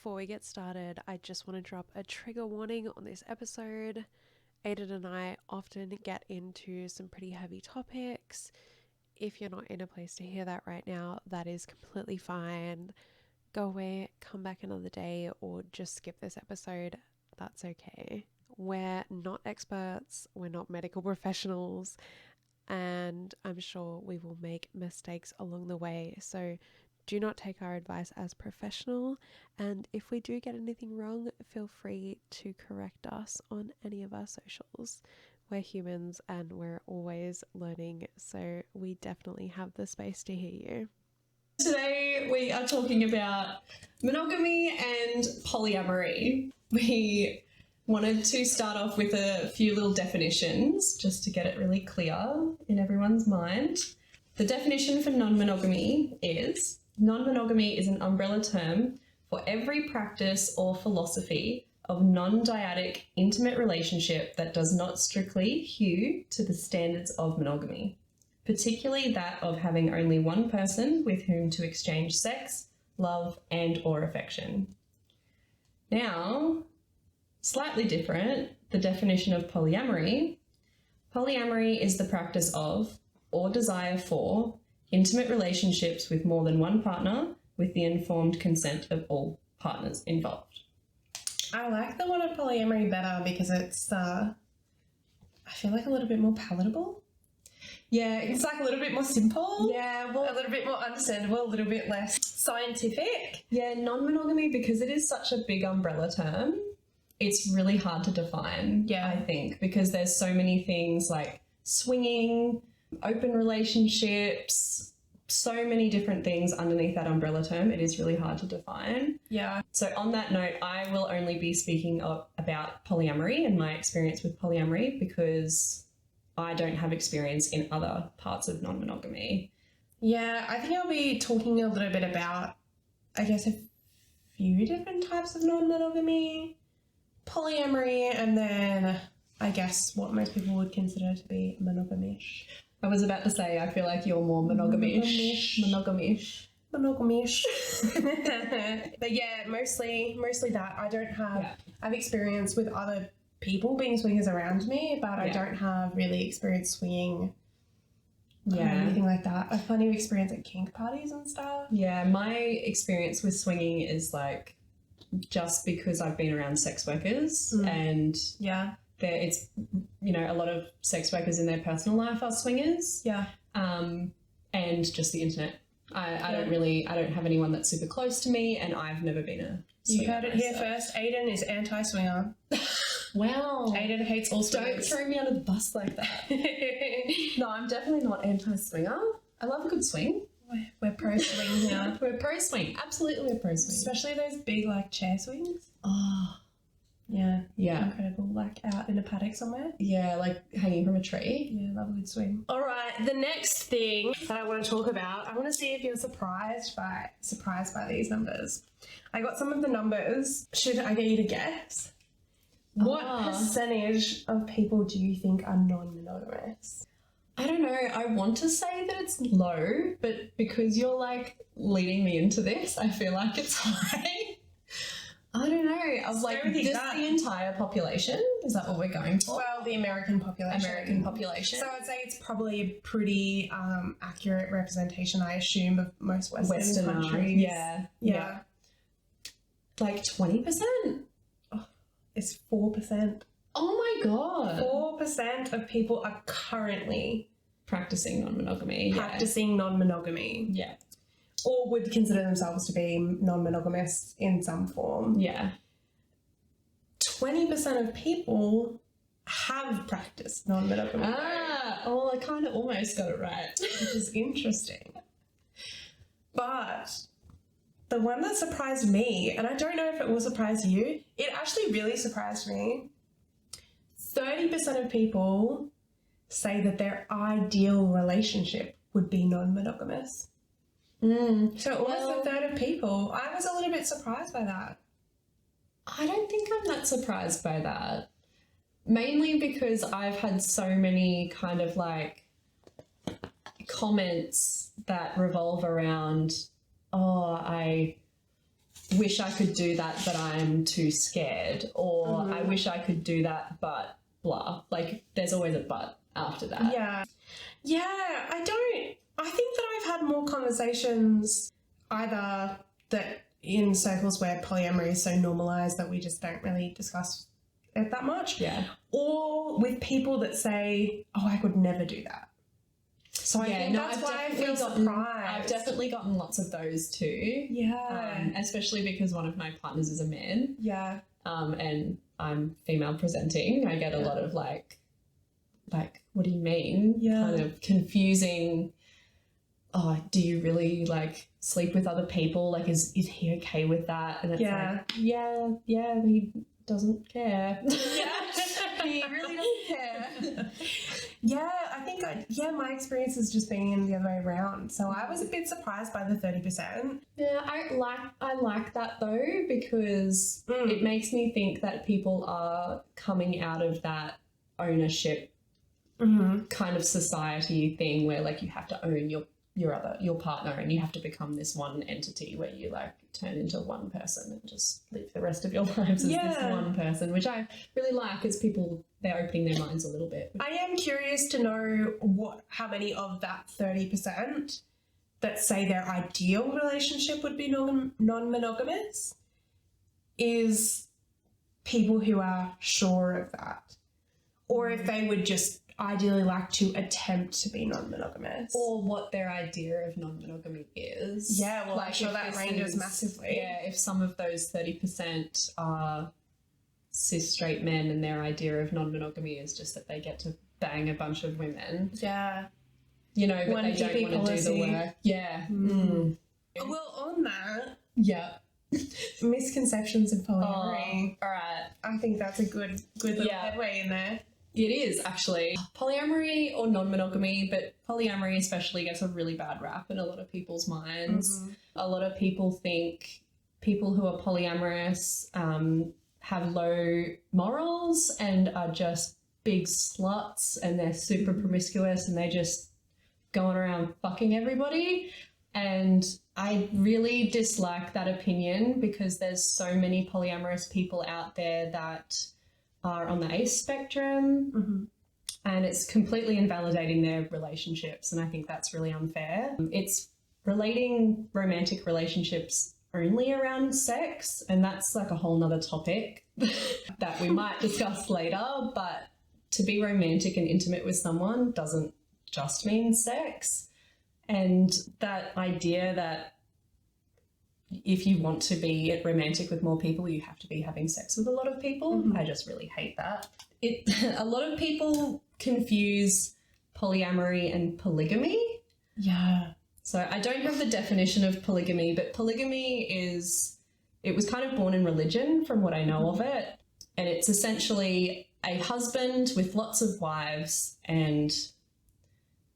Before we get started, I just want to drop a trigger warning on this episode. Aiden and I often get into some pretty heavy topics. If you're not in a place to hear that right now, that is completely fine. Go away, come back another day, or just skip this episode. That's okay. We're not experts, we're not medical professionals, and I'm sure we will make mistakes along the way. So do not take our advice as professional, and if we do get anything wrong, feel free to correct us on any of our socials. We're humans and we're always learning, so we definitely have the space to hear you. Today we are talking about monogamy and polyamory. We wanted to start off with a few little definitions just to get it really clear in everyone's mind. The definition for non-monogamy is: non-monogamy is an umbrella term for every practice or philosophy of non-dyadic intimate relationship that does not strictly hew to the standards of monogamy, particularly that of having only one person with whom to exchange sex, love, and or affection. Now, slightly different, the definition of polyamory. Polyamory is the practice of or desire for intimate relationships with more than one partner with the informed consent of all partners involved. I like the one of polyamory better because it's, I feel like a little bit more palatable. Yeah, It's like a little bit more simple. yeah, well, A little bit more understandable, a little bit less scientific. yeah, non-monogamy, because it is such a big umbrella term, it's really hard to define, Yeah. I think, because there's so many things like swinging, open relationships, so many different things underneath that umbrella term. It is really hard to define. Yeah. So on that note, I will only be speaking about polyamory and my experience with polyamory because I don't have experience in other parts of non-monogamy. Yeah, I think I'll be talking a little bit about, I guess, a few different types of non-monogamy, polyamory, and then I guess what most people would consider to be monogamish. I was about to say, I feel like you're more monogamish. Monogamish. Monogamish. But yeah, mostly that. I don't have, Yeah. I've experience with other people being swingers around me, but I Yeah. don't have really experience swinging or Yeah. anything like that. I've plenty of experience at kink parties and stuff. Yeah, my experience with swinging is like just because I've been around sex workers and Yeah. it's, you know, a lot of sex workers in their personal life are swingers, Yeah. and just the internet. I don't have anyone that's super close to me, and I've never been a You swinger heard it here myself. first. Aiden is anti-swinger. Wow. Aiden hates all Don't swingers. throw me under the bus like that. No, I'm definitely not anti-swinger. I love a good swing. We're pro-swing here. We're pro-swing. Absolutely, we're pro-swing. Especially those big, like, chair swings. Oh, Yeah. yeah. Incredible. Like, out in a paddock somewhere. Yeah, like hanging from a tree. Yeah, love a good swing. All right, the next thing that I want to talk about, I want to see if you're surprised by these numbers. I got some of the numbers. Should I get you to guess? What percentage of people do you think are non-monogamous? I don't know. I want to say that it's low, but because you're like leading me into this, I feel like it's high. I don't know. I was like, Go with your just gut. the entire population? Is that what we're going for? Well, the American population. American population. So I'd say it's probably a pretty accurate representation, I assume, of most Western countries. Yeah. Like 20%? It's 4%. Oh my God. 4% of people are currently Practicing non-monogamy. practicing non-monogamy, Yeah. or would consider themselves to be non-monogamous in some form. Yeah. 20% of people have practiced non-monogamy, I kind of almost got it right. which is interesting. But the one that surprised me, and I don't know if it will surprise you, it actually really surprised me. 30% of people say that their ideal relationship would be non-monogamous. So almost a third of people. I was a little bit surprised by that. I don't think I'm that surprised by that. Mainly because I've had so many kind of like comments that revolve around, oh, I wish I could do that, but I'm too scared, or I wish I could do that, but blah. Like, there's always a but after that. Yeah. Yeah, I think that I've had more conversations either that in circles where polyamory is so normalized that we just don't really discuss it that much. Yeah. Or with people that say, oh, I could never do that. So I think that's why I feel surprised. I've definitely gotten lots of those too. Yeah. Especially because one of my partners is a man. Yeah. And I'm female presenting. I get a lot of like, what do you mean? Yeah. Kind of confusing. Oh, do you really like sleep with other people? Like, is he okay with that? And it's like, yeah, he doesn't care. Yeah. He really doesn't care. Yeah, I think my experience has just been the other way around. So I was a bit surprised by the 30%. Yeah, I like that though, because it makes me think that people are coming out of that ownership kind of society thing where like you have to own your partner and you have to become this one entity where you like turn into one person and just live the rest of your lives as this one person, which I really like, as people, they're opening their minds a little bit. I am curious to know how many of that 30% that say their ideal relationship would be non-monogamous is people who are sure of that, or if they would just ideally like to attempt to be non-monogamous, or what their idea of non-monogamy is. Yeah, well, I'm sure that ranges massively. Yeah, if some of those 30% are cis straight men and their idea of non-monogamy is just that they get to bang a bunch of women. Yeah. You know, but they don't want to do the work. Yeah. Well, on that, yeah. misconceptions of polyamory. All right. I think that's a good little headway in there. It is, actually. Polyamory or non-monogamy, but polyamory especially gets a really bad rap in a lot of people's minds. A lot of people think people who are polyamorous have low morals and are just big sluts, and they're super promiscuous and they just going around fucking everybody. And I really dislike that opinion, because there's so many polyamorous people out there that are on the ace spectrum, and it's completely invalidating their relationships, and I think that's really unfair. It's relating romantic relationships only around sex, and that's like a whole nother topic that we might discuss later, but to be romantic and intimate with someone doesn't just mean sex. And that idea that if you want to be romantic with more people, you have to be having sex with a lot of people. I just really hate that. A lot of people confuse polyamory and polygamy. Yeah. So I don't have the definition of polygamy, but polygamy it was kind of born in religion from what I know of it. And it's essentially a husband with lots of wives, and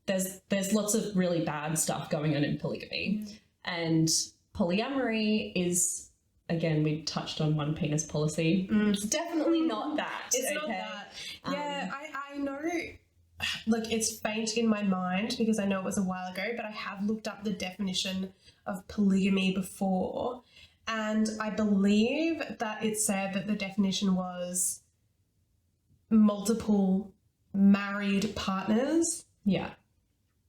there's lots of really bad stuff going on in polygamy. And polyamory is, again, we touched on one penis policy. It's definitely not that. It's not that. Yeah, I know, look, it's faint in my mind because I know it was a while ago, but I have looked up the definition of polygamy before, and I believe that it said that the definition was multiple married partners. Yeah.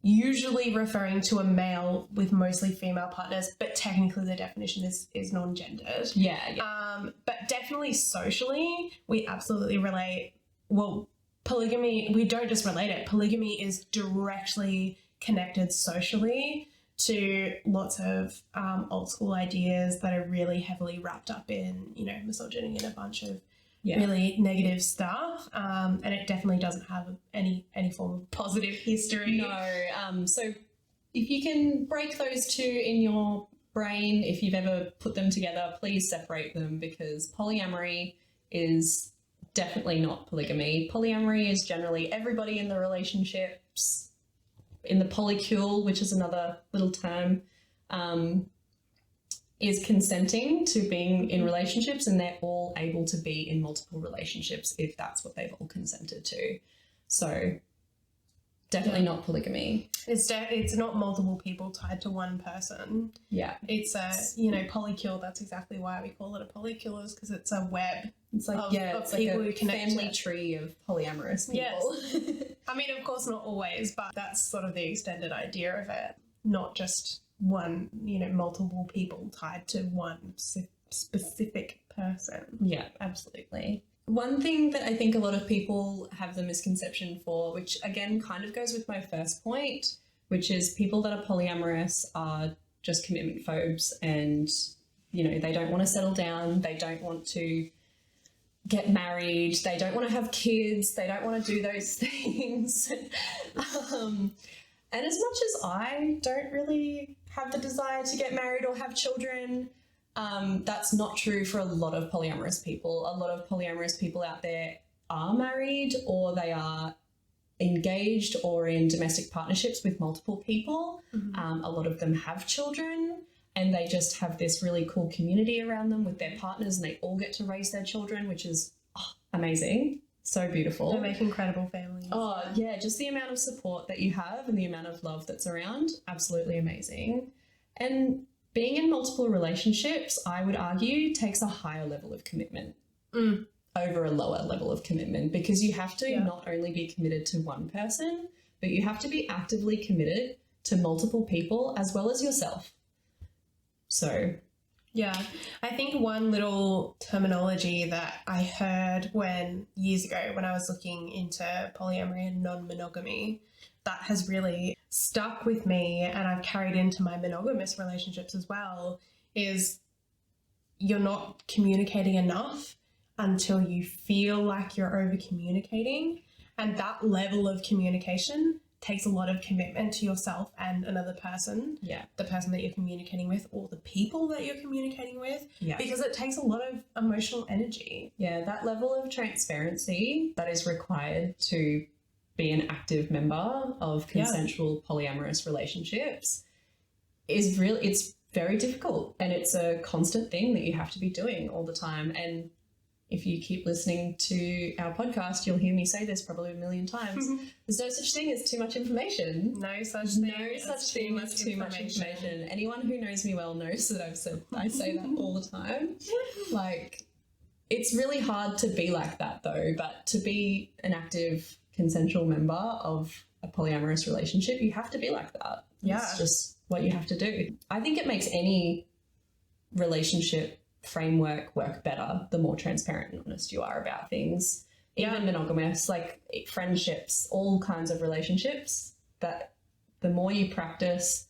Usually referring to a male with mostly female partners, but technically the definition is non-gendered. Yeah. But definitely socially, we absolutely relate. Well, polygamy, we don't just relate it. Polygamy is directly connected socially to lots of old school ideas that are really heavily wrapped up in, misogyny and a bunch of really negative stuff, and it definitely doesn't have any form of positive history. No. So if you can break those two in your brain, if you've ever put them together, please separate them, because polyamory is definitely not polygamy. Polyamory is generally everybody in the relationships in the polycule, which is another little term, is consenting to being in relationships, and they're all able to be in multiple relationships if that's what they've all consented to. So Definitely not polygamy. It's not multiple people tied to one person. Yeah. It's a, polycule. That's exactly why we call it a polycule, is because it's a web. It's like, of it's people like who a connect family to it. tree of polyamorous people. Yes. I mean, of course, not always, but that's sort of the extended idea of it. Not just one, multiple people tied to one specific person. Yeah, absolutely. One thing that I think a lot of people have the misconception for, which again kind of goes with my first point, which is people that are polyamorous are just commitment phobes and, they don't want to settle down, they don't want to get married, they don't want to have kids, they don't want to do those things. And as much as I don't really have the desire to get married or have children, that's not true for a lot of polyamorous people. A lot of polyamorous people out there are married, or they are engaged or in domestic partnerships with multiple people. A lot of them have children, and they just have this really cool community around them with their partners, and they all get to raise their children, which is amazing. So beautiful. They make incredible families. Oh, yeah, just the amount of support that you have and the amount of love that's around, absolutely amazing. And being in multiple relationships, I would argue, takes a higher level of commitment over a lower level of commitment, because you have to not only be committed to one person, but you have to be actively committed to multiple people as well as yourself. So, yeah, I think one little terminology that I heard years ago when I was looking into polyamory and non-monogamy that has really stuck with me, and I've carried into my monogamous relationships as well, is you're not communicating enough until you feel like you're over communicating. And that level of communication takes a lot of commitment to yourself and another person, the person that you're communicating with or the people that you're communicating with, because it takes a lot of emotional energy. Yeah, that level of transparency that is required to be an active member of consensual polyamorous relationships is it's very difficult, and it's a constant thing that you have to be doing all the time. And if you keep listening to our podcast, you'll hear me say this probably a million times. There's no such thing as too much information. No such thing as too much information. Anyone who knows me well knows that I say that all the time. Like, it's really hard to be like that though, but to be an active consensual member of a polyamorous relationship, you have to be like that. Yeah. It's just what you have to do. I think it makes any relationship framework work better the more transparent and honest you are about things. Even monogamous, like friendships, all kinds of relationships, that the more you practice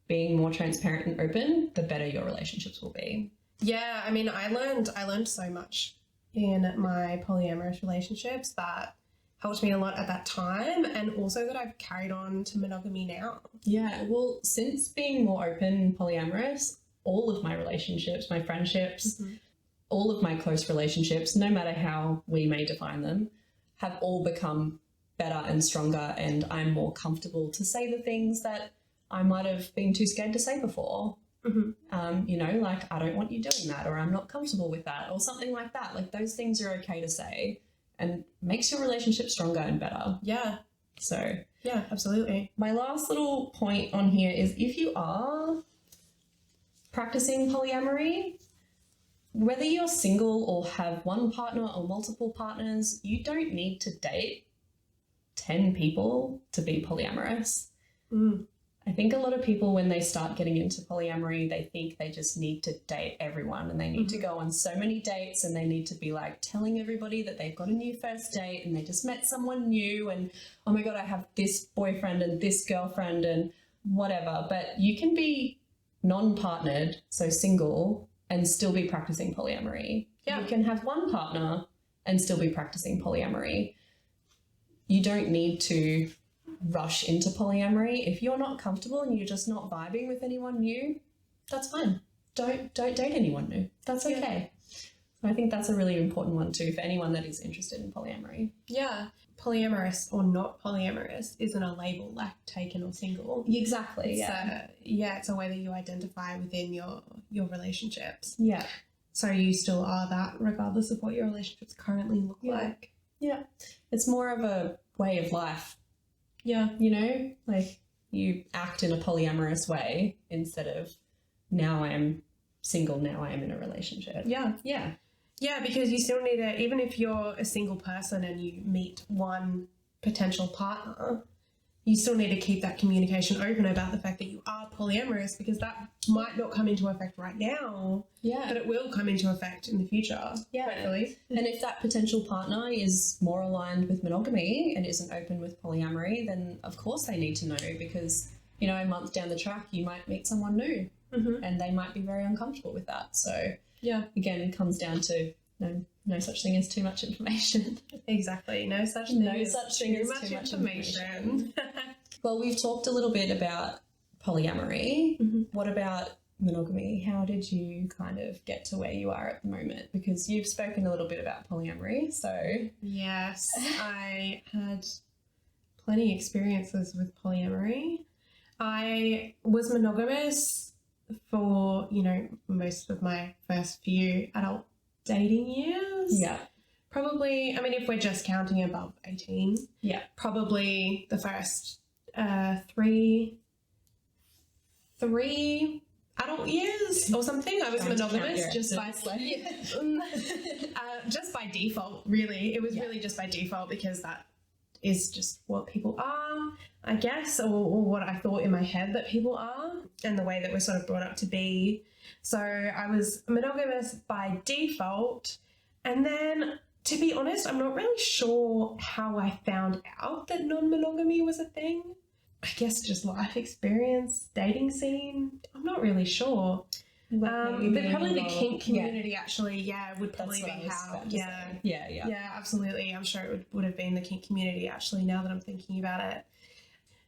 being more transparent and open, the better your relationships will be. Yeah, I mean, I learned so much in my polyamorous relationships that helped me a lot at that time, and also that I've carried on to monogamy now. Yeah, well, since being more open and polyamorous, all of my relationships, my friendships, all of my close relationships, no matter how we may define them, have all become better and stronger, and I'm more comfortable to say the things that I might have been too scared to say before. Like, I don't want you doing that, or I'm not comfortable with that, or something like that. Like, those things are okay to say, and makes your relationship stronger and better. Yeah. So, yeah, absolutely. My last little point on here is, if you are practicing polyamory, whether you're single or have one partner or multiple partners, you don't need to date 10 people to be polyamorous. I think a lot of people, when they start getting into polyamory, they think they just need to date everyone, and they need to go on so many dates, and they need to be like telling everybody that they've got a new first date and they just met someone new, and oh my God, I have this boyfriend and this girlfriend and whatever. But you can be non-partnered, so single, and still be practicing polyamory. Yeah. You can have one partner and still be practicing polyamory. You don't need to rush into polyamory. If you're not comfortable and you're just not vibing with anyone new, that's fine. Don't date anyone new. That's okay. So I think that's a really important one too for anyone that is interested in polyamory. Yeah. Polyamorous or not polyamorous isn't a label like taken or single. Exactly. It's a way that you identify within your relationships. Yeah. So you still are that regardless of what your relationships currently look like. Yeah. It's more of a way of life Yeah, you know, like you act in a polyamorous way instead of now I'm single, now I am in a relationship. Yeah. Yeah. Yeah, because you still need to, even if you're a single person and you meet one potential partner, you still need to keep that communication open about the fact that you are polyamorous, because that might not come into effect right now, Yeah. but it will come into effect in the future. Yeah. Hopefully. And if that potential partner is more aligned with monogamy and isn't open with polyamory, then of course they need to know, because, you know, a month down the track, you might meet someone new and they might be very uncomfortable with that. So, Yeah. again, it comes down to no such thing as too much information. Exactly. No such thing as too much information. Well, we've talked a little bit about polyamory. Mhm. What about monogamy? How did you kind of get to where you are at the moment? Because you've spoken a little bit about polyamory, so... Yes, I had plenty of experiences with polyamory. I was monogamous for, you know, most of my first few adult dating years. Yeah. Probably, I mean, if we're just counting above 18. Yeah. Probably the first three adult years or something. I was Trying to count monogamous your just by just by default, really. It was really just by default, because that is just what people are, I guess, or what I thought in my head that people are, and the way that we're sort of brought up to be. So I was monogamous by default, and then, to be honest, I'm not really sure how I found out that non-monogamy was a thing. I guess just life experience, dating scene. I'm not really sure. Probably the kink community, actually, would probably be how. Yeah, absolutely. I'm sure it would have been the kink community, actually, now that I'm thinking about it.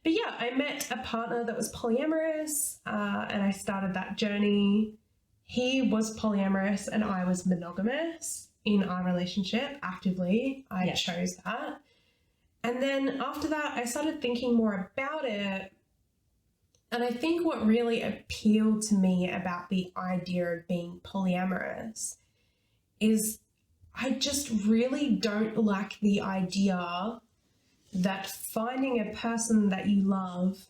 But yeah, I met a partner that was polyamorous, and I started that journey. He was polyamorous and I was monogamous in our relationship actively. I chose that. And then after that, I started thinking more about it. And I think what really appealed to me about the idea of being polyamorous is I just really don't like the idea that finding a person that you love,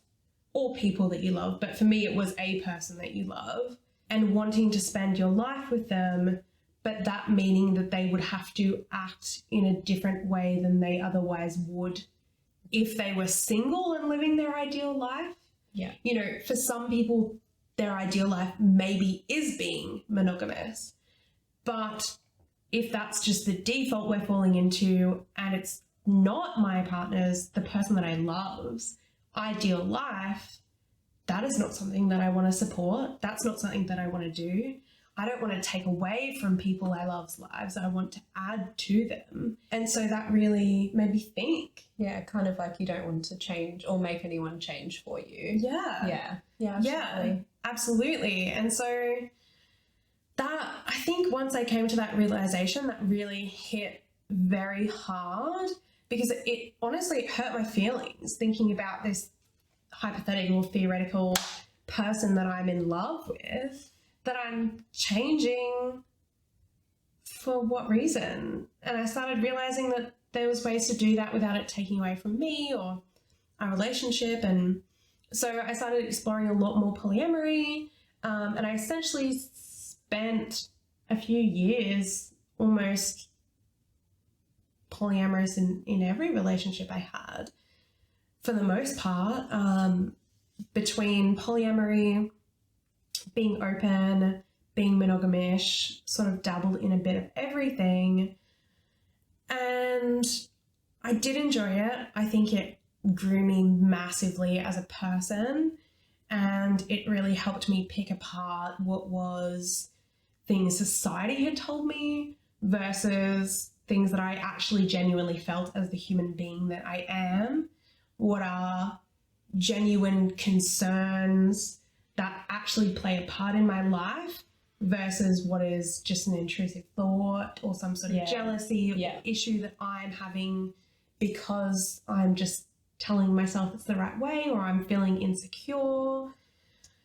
or people that you love, but for me it was a person that you love, and wanting to spend your life with them, but that meaning that they would have to act in a different way than they otherwise would if they were single and living their ideal life. Yeah. You know, for some people, their ideal life maybe is being monogamous, but if that's just the default we're falling into, and it's not my partner's, the person that I love's ideal life, that is not something that I want to support. That's not something that I want to do. I don't want to take away from people I love's lives. I want to add to them. And so that really made me think. Yeah, kind of like you don't want to change or make anyone change for you. Yeah. Yeah, Absolutely. And so that, I think once I came to that realization, that really hit very hard, because it honestly, it hurt my feelings thinking about this hypothetical, theoretical person that I'm in love with, that I'm changing for what reason? And I started realizing that there was ways to do that without it taking away from me or our relationship. And so I started exploring a lot more polyamory, and I essentially spent a few years almost polyamorous in every relationship I had, for the most part, between polyamory, being open, being monogamish, sort of dabbled in a bit of everything. And I did enjoy it. I think it grew me massively as a person, and it really helped me pick apart what was things society had told me versus things that I actually genuinely felt as the human being that I am. What are genuine concerns that actually play a part in my life versus what is just an intrusive thought or some sort of jealousy or issue that I'm having because I'm just telling myself it's the right way, or I'm feeling insecure.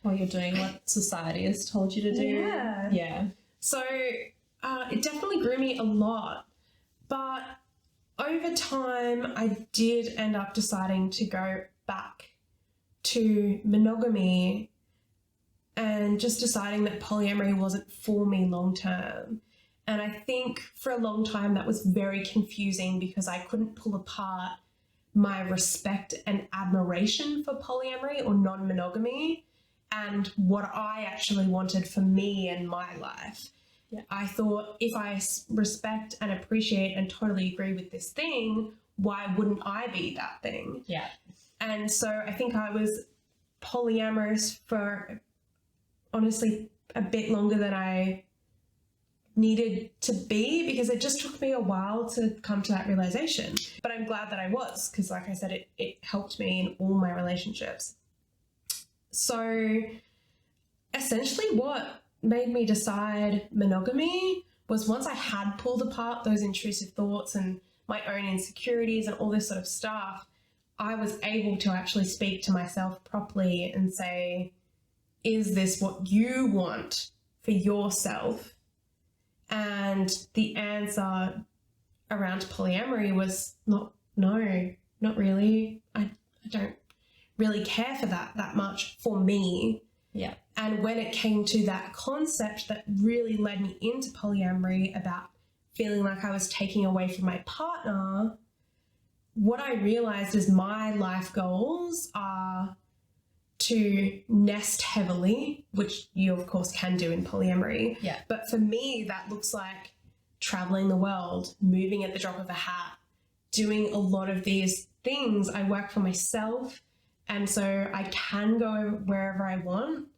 Or you're doing what society has told you to do. Yeah. So it definitely grew me a lot. But over time, I did end up deciding to go back to monogamy and just deciding that polyamory wasn't for me long term. And I think for a long time that was very confusing because I couldn't pull apart my respect and admiration for polyamory or non-monogamy and what I actually wanted for me and my life. Yeah. I thought if I respect and appreciate and totally agree with this thing, why wouldn't I be that thing? Yeah. And so I think I was polyamorous for honestly a bit longer than I needed to be because it just took me a while to come to that realization. But I'm glad that I was because, like I said, it helped me in all my relationships. So essentially what made me decide monogamy was once I had pulled apart those intrusive thoughts and my own insecurities and all this sort of stuff, I was able to actually speak to myself properly and say, is this what you want for yourself? And the answer around polyamory was no, not really. I don't really care for that much for me. Yeah. And when it came to that concept that really led me into polyamory about feeling like I was taking away from my partner, what I realized is my life goals are to nest heavily, which you of course can do in polyamory. Yeah. But for me, that looks like traveling the world, moving at the drop of a hat, doing a lot of these things. I work for myself, and so I can go wherever I want.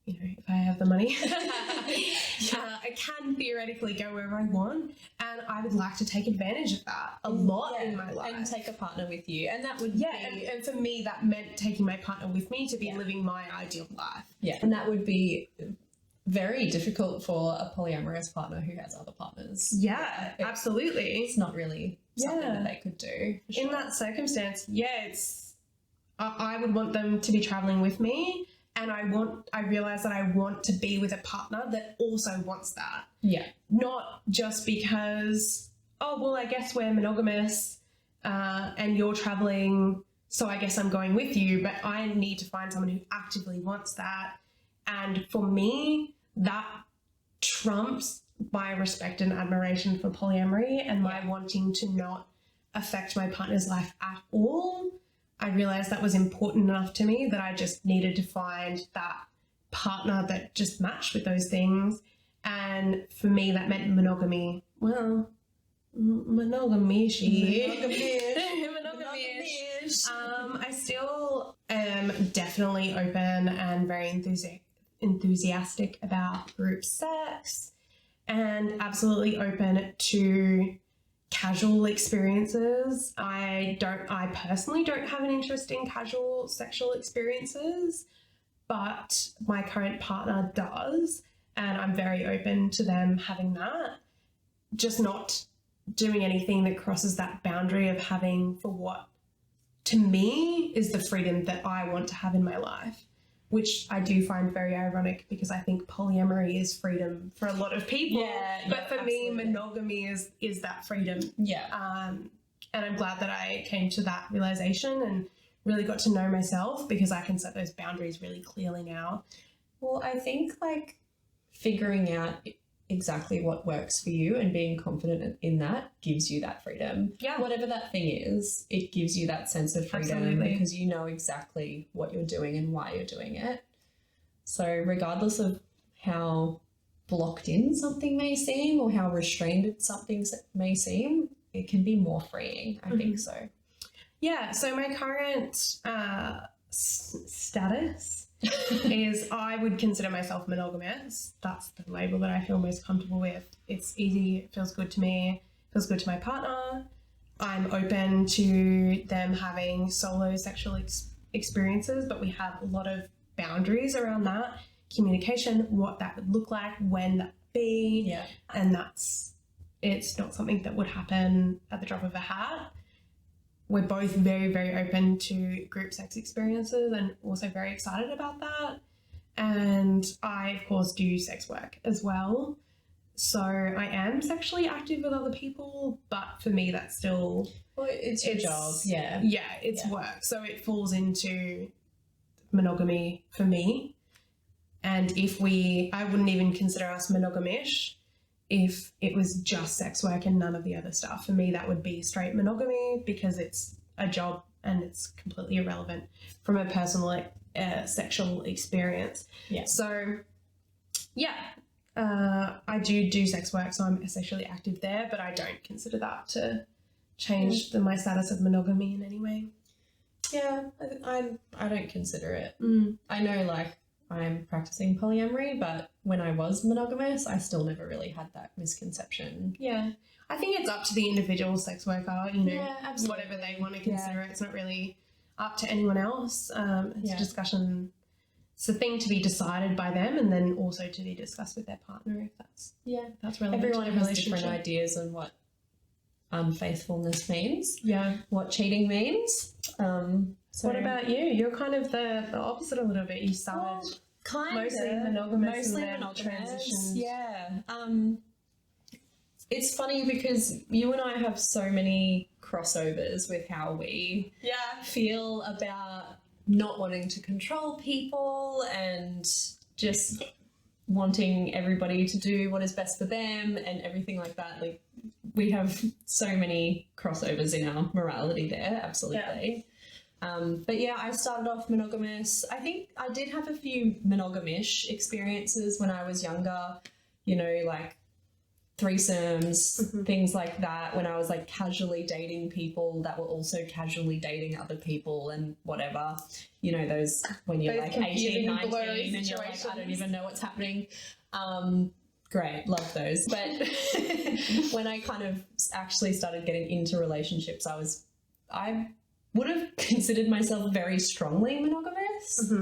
You know, if I have the money, I can theoretically go wherever I want, and I would like to take advantage of that a lot in my life. And take a partner with you. And that would be... and for me, that meant taking my partner with me to be living my ideal life. Yeah, and that would be very difficult for a polyamorous partner who has other partners. Yeah, absolutely. It's not really something that they could do. For sure. In that circumstance, I would want them to be traveling with me. And I realize that I want to be with a partner that also wants that. Yeah. Not just because, oh, well, I guess we're monogamous and you're traveling, so I guess I'm going with you. But I need to find someone who actively wants that. And for me, that trumps my respect and admiration for polyamory and my wanting to not affect my partner's life at all. I realized that was important enough to me that I just needed to find that partner that just matched with those things. And for me, that meant monogamy. Well, monogamish. I still am definitely open and very enthusiastic about group sex and absolutely open to casual experiences. I personally don't have an interest in casual sexual experiences, but my current partner does, and I'm very open to them having that. Just not doing anything that crosses that boundary of having for what to me is the freedom that I want to have in my life, which I do find very ironic because I think polyamory is freedom for a lot of people. But for me, monogamy is that freedom. Yeah. And I'm glad that I came to that realization and really got to know myself because I can set those boundaries really clearly now. Well, I think like figuring out exactly what works for you and being confident in that gives you that freedom. Yeah. Whatever that thing is, it gives you that sense of freedom. Absolutely. Because you know exactly what you're doing and why you're doing it. So regardless of how blocked in something may seem or how restrained something may seem, it can be more freeing. I think so. Yeah. So my current status is I would consider myself monogamous. That's the label that I feel most comfortable with. It's easy, it feels good to me, it feels good to my partner. I'm open to them having solo sexual experiences, but we have a lot of boundaries around that. Communication, what that would look like, when that would be. Yeah. And it's not something that would happen at the drop of a hat. We're both very, very open to group sex experiences and also very excited about that. And I, of course, do sex work as well. So I am sexually active with other people, but for me that's still Well, it's your job. Yeah. Yeah, it's work. So it falls into monogamy for me. And I wouldn't even consider us monogamish if it was just sex work and none of the other stuff. For me, that would be straight monogamy because it's a job and it's completely irrelevant from a personal sexual experience. Yeah. So, yeah, I do sex work, so I'm sexually active there, but I don't consider that to change my status of monogamy in any way. Yeah, I don't consider it. Mm. I know, like, I'm practicing polyamory, but when I was monogamous, I still never really had that misconception. Yeah. I think it's up to the individual sex worker, you know, Yeah, absolutely. whatever they want to consider it. It's not really up to anyone else. It's a discussion. It's a thing to be decided by them and then also to be discussed with their partner if that's relevant. Everyone to the has different relationship. ideas on what unfaithfulness means, Yeah. what cheating means. So What about you? You're kind of the opposite a little bit. You started mostly monogamous and then transitioned. Yeah. It's funny because you and I have so many crossovers with how we feel about not wanting to control people and just wanting everybody to do what is best for them and everything like that. Like, we have so many crossovers in our morality there, absolutely. But yeah, I started off monogamous. I think I did have a few monogamish experiences when I was younger, you know, like threesomes, things like that, when I was like casually dating people that were also casually dating other people and whatever, you know, those when you're Those like 18, confusing, 19 blurry and you're like, I don't situations. even know what's happening. Great, love those. But when I kind of actually started getting into relationships, I would have considered myself very strongly monogamous.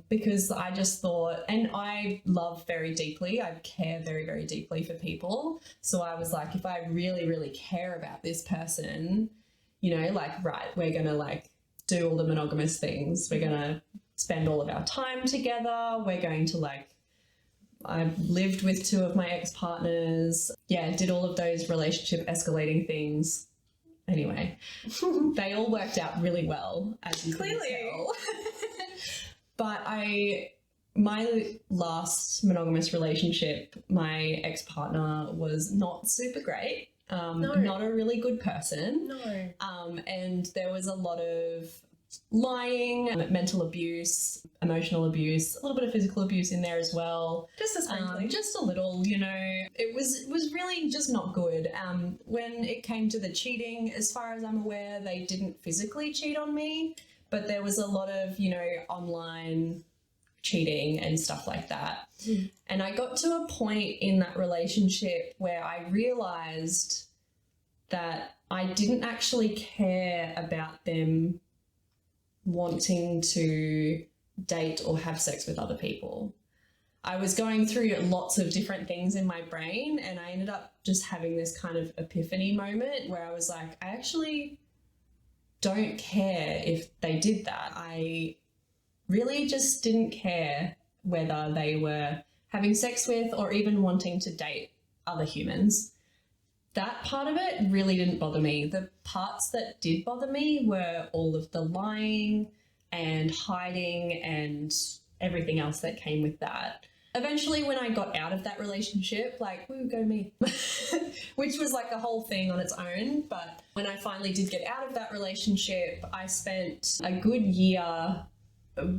Because I just thought, and I love very deeply, I care very, very deeply for people. So I was like, if I really, really care about this person, you know, like, right, we're going to like do all the monogamous things. We're going to spend all of our time together. We're going to like, I lived with two of my ex-partners. Yeah, did all of those relationship escalating things. Anyway, they all worked out really well, as you can tell. But my last monogamous relationship, my ex-partner was not super great, not a really good person. And there was a lot of lying, mental abuse, emotional abuse, a little bit of physical abuse in there as well. Just a sprinkling. Just a little, you know. It was really just not good. When it came to the cheating, as far as I'm aware, they didn't physically cheat on me, but there was a lot of, you know, online cheating and stuff like that. And I got to a point in that relationship where I realized that I didn't actually care about them wanting to date or have sex with other people. I was going through lots of different things in my brain, and I ended up just having this kind of epiphany moment where I was like, I actually don't care if they did that. I really just didn't care whether they were having sex with or even wanting to date other humans. That part of it really didn't bother me. The parts that did bother me were all of the lying and hiding and everything else that came with that. Eventually, when I got out of that relationship, like, woo, go me, which was like a whole thing on its own. But when I finally did get out of that relationship, I spent a good year,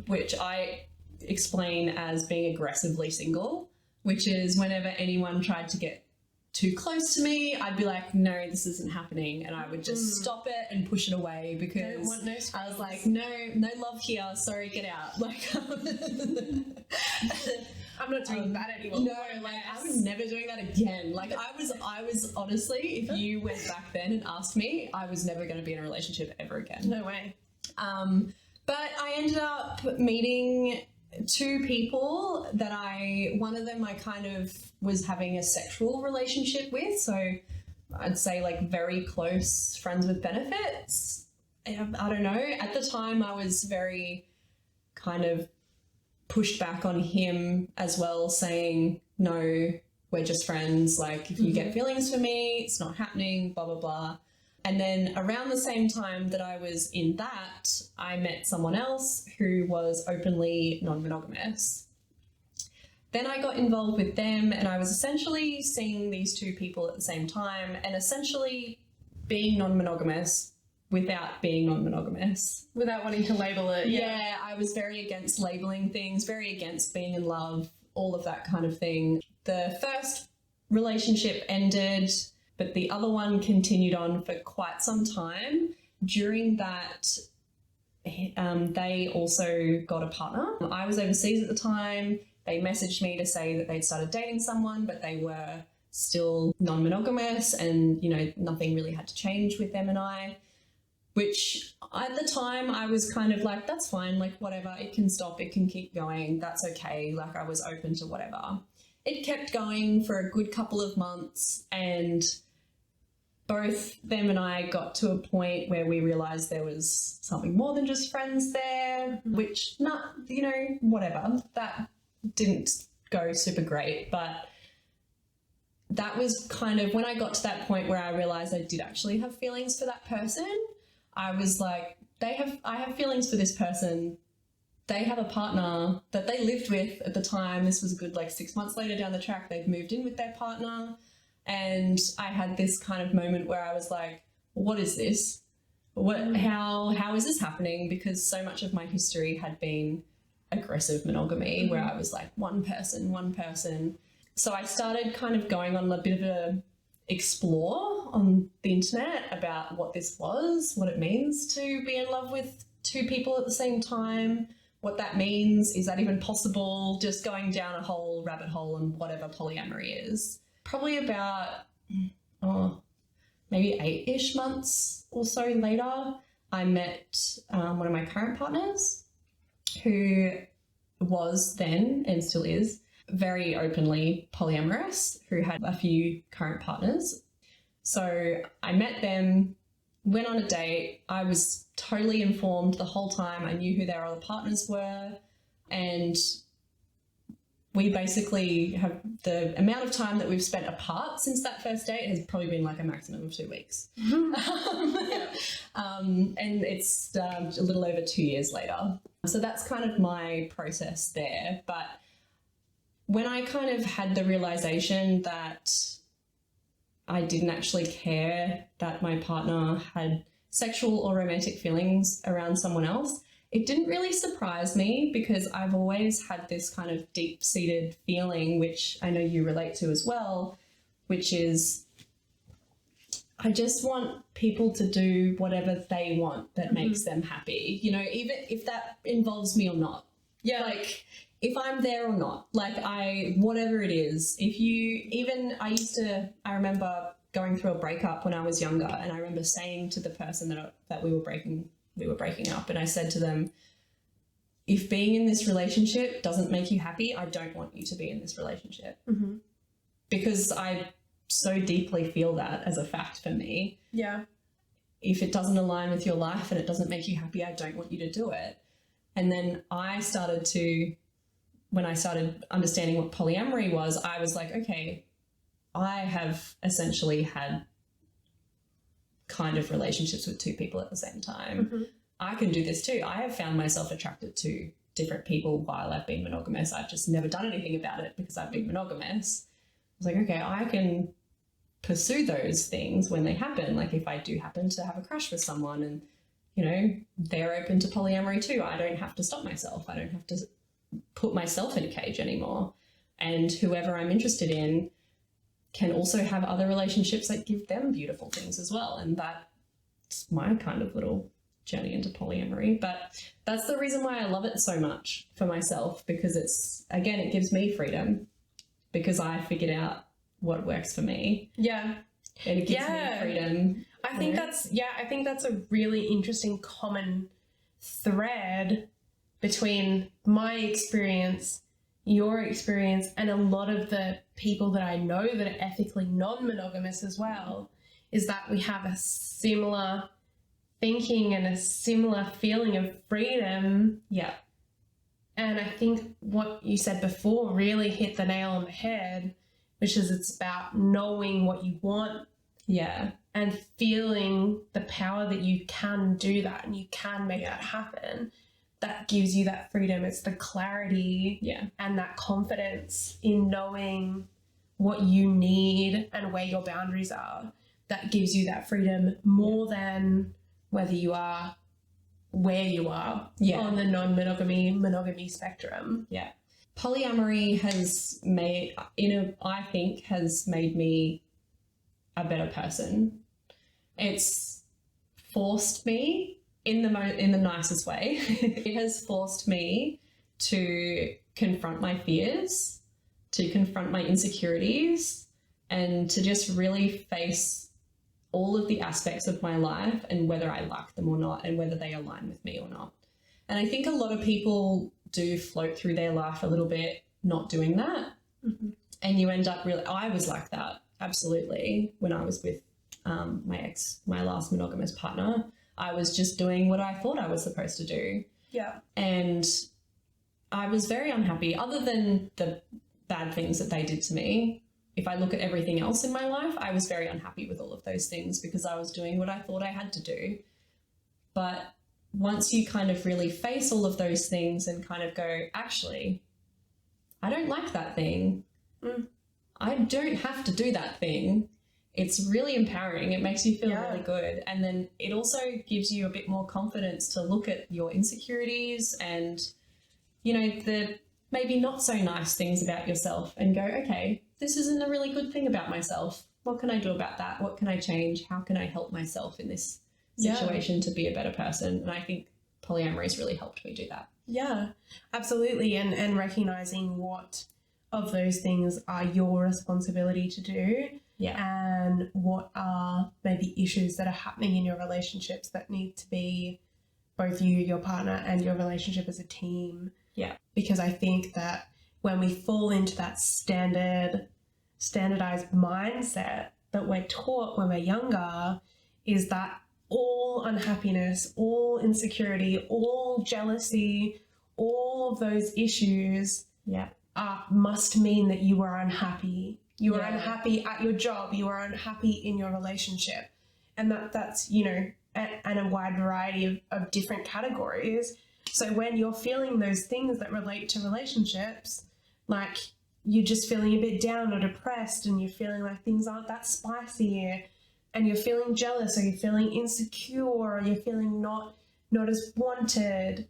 which I explain as being aggressively single, which is whenever anyone tried to get too close to me, I'd be like, no, this isn't happening. And I would just stop it and push it away because I was like, no love here. Sorry, get out. Like, I'm not doing that anymore. No, like, I was never doing that again. Like, I was honestly, if you went back then and asked me, I was never going to be in a relationship ever again. No way. But I ended up meeting two people that one of them I kind of was having a sexual relationship with. So I'd say like very close friends with benefits. I don't know. At the time I was very kind of pushed back on him as well, saying, no, we're just friends. Like, if you get feelings for me, it's not happening, blah, blah, blah. And then around the same time that I was in that, I met someone else who was openly non-monogamous. Then I got involved with them, and I was essentially seeing these two people at the same time and essentially being non-monogamous without being non-monogamous. Without wanting to label it. Yeah, I was very against labeling things, very against being in love, all of that kind of thing. The first relationship ended, but the other one continued on for quite some time. During that, they also got a partner. I was overseas at the time. They messaged me to say that they'd started dating someone, but they were still non-monogamous, and, you know, nothing really had to change with them and I, which at the time I was kind of like, that's fine, like, whatever, it can stop, it can keep going, that's okay. Like, I was open to whatever. It kept going for a good couple of months, and both them and I got to a point where we realized there was something more than just friends there, which, not, you know, whatever. That didn't go super great, but that was kind of when I got to that point where I realized I did actually have feelings for that person. I was like, I have feelings for this person. They have a partner that they lived with at the time. This was a good, like, 6 months later down the track, they've moved in with their partner. And I had this kind of moment where I was like, what is this? How is this happening? Because so much of my history had been aggressive monogamy, where I was like one person. So I started kind of going on a bit of a explore on the internet about what this was, what it means to be in love with two people at the same time, what that means, is that even possible, just going down a whole rabbit hole on whatever polyamory is. Probably about, maybe 8-ish months or so later, I met one of my current partners, who was then, and still is, very openly polyamorous, who had a few current partners. So I met them, went on a date. I was totally informed the whole time. I knew who their other partners were, and we basically have, the amount of time that we've spent apart since that first date has probably been like a maximum of 2 weeks. And it's a little over 2 years later. So that's kind of my process there. But when I kind of had the realization that I didn't actually care that my partner had sexual or romantic feelings around someone else, it didn't really surprise me, because I've always had this kind of deep-seated feeling, which I know you relate to as well, which is I just want people to do whatever they want that makes them happy, you know, even if that involves me or not. Yeah. Like, if I'm there or not, like, whatever it is, I remember going through a breakup when I was younger, and I remember saying to the person that we were breaking up, and I said to them, if being in this relationship doesn't make you happy, I don't want you to be in this relationship. Because I so deeply feel that as a fact for me. Yeah. If it doesn't align with your life and it doesn't make you happy, I don't want you to do it. And then when I started understanding what polyamory was, I was like, okay, I have essentially had kind of relationships with two people at the same time. I can do this too. I have found myself attracted to different people while I've been monogamous. I've just never done anything about it because I've been monogamous. I was like, okay, I can pursue those things when they happen. Like, if I do happen to have a crush with someone and, you know, they're open to polyamory too, I don't have to stop myself. I don't have to put myself in a cage anymore. And whoever I'm interested in can also have other relationships that give them beautiful things as well. And that's my kind of little journey into polyamory. But that's the reason why I love it so much for myself, because it gives me freedom, because I figured out what works for me. Yeah. And it gives me freedom. I think that's a really interesting common thread between my experience, your experience, and a lot of the people that I know that are ethically non-monogamous as well, is that we have a similar thinking and a similar feeling of freedom. Yeah. And I think what you said before really hit the nail on the head, which is it's about knowing what you want Yeah. and feeling the power that you can do that and you can make that happen. That gives you that freedom. It's the clarity Yeah. and that confidence in knowing what you need and where your boundaries are. That gives you that freedom more than whether you are where you are on the non-monogamy spectrum. Yeah. Polyamory has made, I think, has made me a better person. It's forced me in the nicest way. It has forced me to confront my fears, to confront my insecurities, and to just really face all of the aspects of my life and whether I like them or not and whether they align with me or not. And I think a lot of people do float through their life a little bit not doing that. Mm-hmm. And you end up I was like that, absolutely, when I was with my last monogamous partner. I was just doing what I thought I was supposed to do. Yeah. And I was very unhappy, other than the bad things that they did to me. If I look at everything else in my life, I was very unhappy with all of those things because I was doing what I thought I had to do. But once you kind of really face all of those things and kind of go, actually, I don't like that thing. I don't have to do that thing. It's really empowering. It makes you feel really good. And then it also gives you a bit more confidence to look at your insecurities and, the maybe not so nice things about yourself and go, okay, this isn't a really good thing about myself. What can I do about that? What can I change? How can I help myself in this situation to be a better person? And I think polyamory has really helped me do that. Yeah, absolutely. And recognizing what of those things are your responsibility to do. Yeah. And what are maybe issues that are happening in your relationships that need to be both you, your partner, and your relationship as a team. Yeah. Because I think that when we fall into that standardized mindset that we're taught when we're younger, is that all unhappiness, all insecurity, all jealousy, all of those issues must mean that you are unhappy. You are unhappy at your job. You are unhappy in your relationship. And that's, and a wide variety of different categories. So when you're feeling those things that relate to relationships, like you're just feeling a bit down or depressed and you're feeling like things aren't that spicy and you're feeling jealous or you're feeling insecure or you're feeling not as wanted,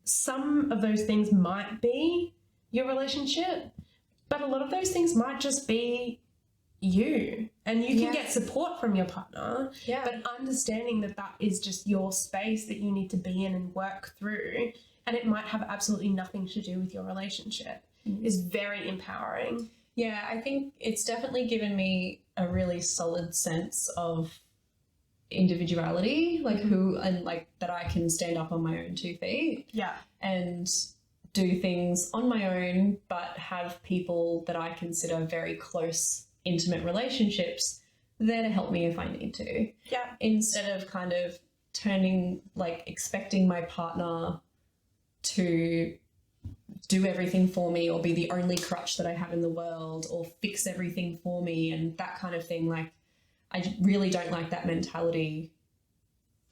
some of those things might be your relationship, but a lot of those things might just be you, and you can get support from your partner, but understanding that is just your space that you need to be in and work through, and it might have absolutely nothing to do with your relationship, is very empowering. Yeah, I think it's definitely given me a really solid sense of individuality, that I can stand up on my own 2 feet. Yeah. And do things on my own, but have people that I consider very close, intimate relationships there to help me if I need to. Yeah. Instead of kind of expecting my partner to do everything for me or be the only crutch that I have in the world or fix everything for me and that kind of thing. I really don't like that mentality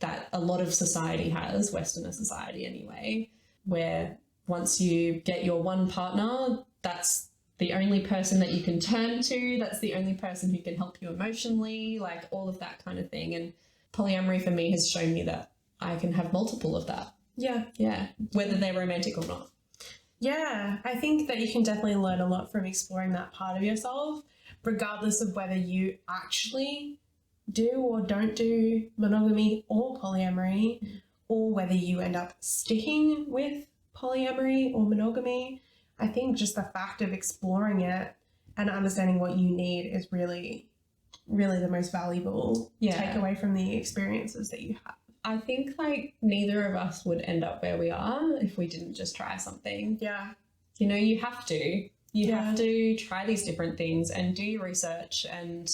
that a lot of society has, Westerner society anyway, where once you get your one partner, that's the only person that you can turn to, that's the only person who can help you emotionally, all of that kind of thing. And polyamory for me has shown me that I can have multiple of that. Yeah. Yeah, whether they're romantic or not. Yeah, I think that you can definitely learn a lot from exploring that part of yourself, regardless of whether you actually do or don't do monogamy or polyamory, or whether you end up sticking with polyamory or monogamy. I think just the fact of exploring it and understanding what you need is really, really the most valuable takeaway from the experiences that you have. I think neither of us would end up where we are if we didn't just try something. Yeah. You have to. You have to try these different things and do your research and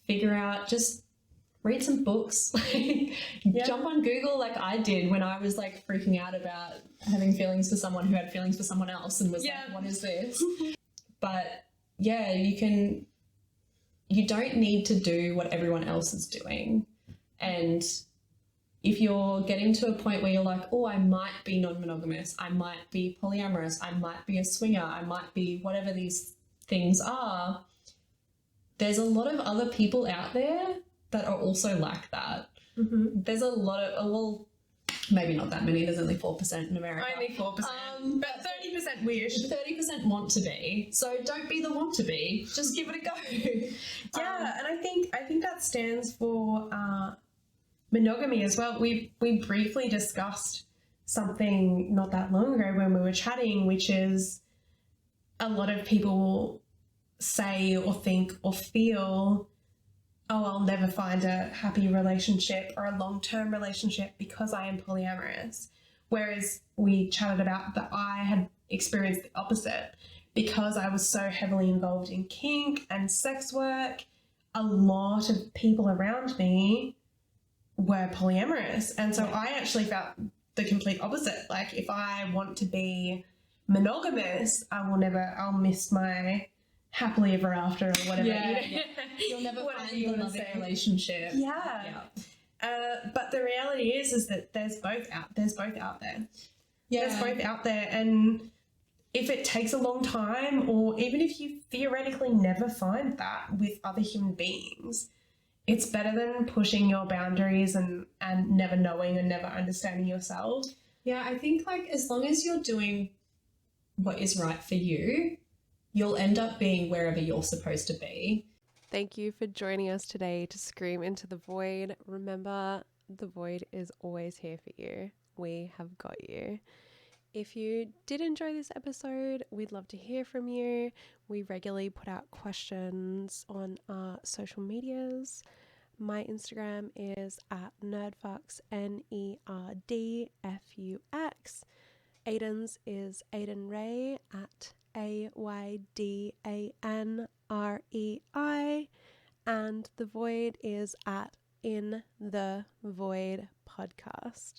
figure out, just read some books. Jump on Google like I did when I was freaking out about having feelings for someone who had feelings for someone else and was what is this? But yeah, you don't need to do what everyone else is doing. And if you're getting to a point where you're like, oh, I might be non-monogamous, I might be polyamorous, I might be a swinger, I might be whatever these things are, there's a lot of other people out there that are also like that. Mm-hmm. There's a lot of, well, maybe not that many, there's only 4% in America. Only 4%, but 30% wish. 30% want to be. So don't be the want to be, just give it a go. Yeah, and I think that stands for monogamy as well. We briefly discussed something not that long ago when we were chatting, which is a lot of people say or think or feel, oh, I'll never find a happy relationship or a long-term relationship because I am polyamorous. Whereas we chatted about that I had experienced the opposite because I was so heavily involved in kink and sex work. A lot of people around me were polyamorous. And so I actually felt the complete opposite. Like if I want to be monogamous, I'll miss my happily ever after or whatever. Yeah, yeah. You'll never find the loving relationship. Yeah. But the reality is that there's both out there. Yeah. There's both out there, and if it takes a long time, or even if you theoretically never find that with other human beings, it's better than pushing your boundaries and never knowing and never understanding yourself. Yeah, I think like as long as you're doing what is right for you, you'll end up being wherever you're supposed to be. Thank you for joining us today to Scream into the Void. Remember, the void is always here for you. We have got you. If you did enjoy this episode, we'd love to hear from you. We regularly put out questions on our social medias. My Instagram is at nerdfucks, NERDFUX. Aiden's is Aiden Ray at AYDANREI, and the Void is at In the Void Podcast.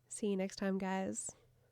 See you next time, guys.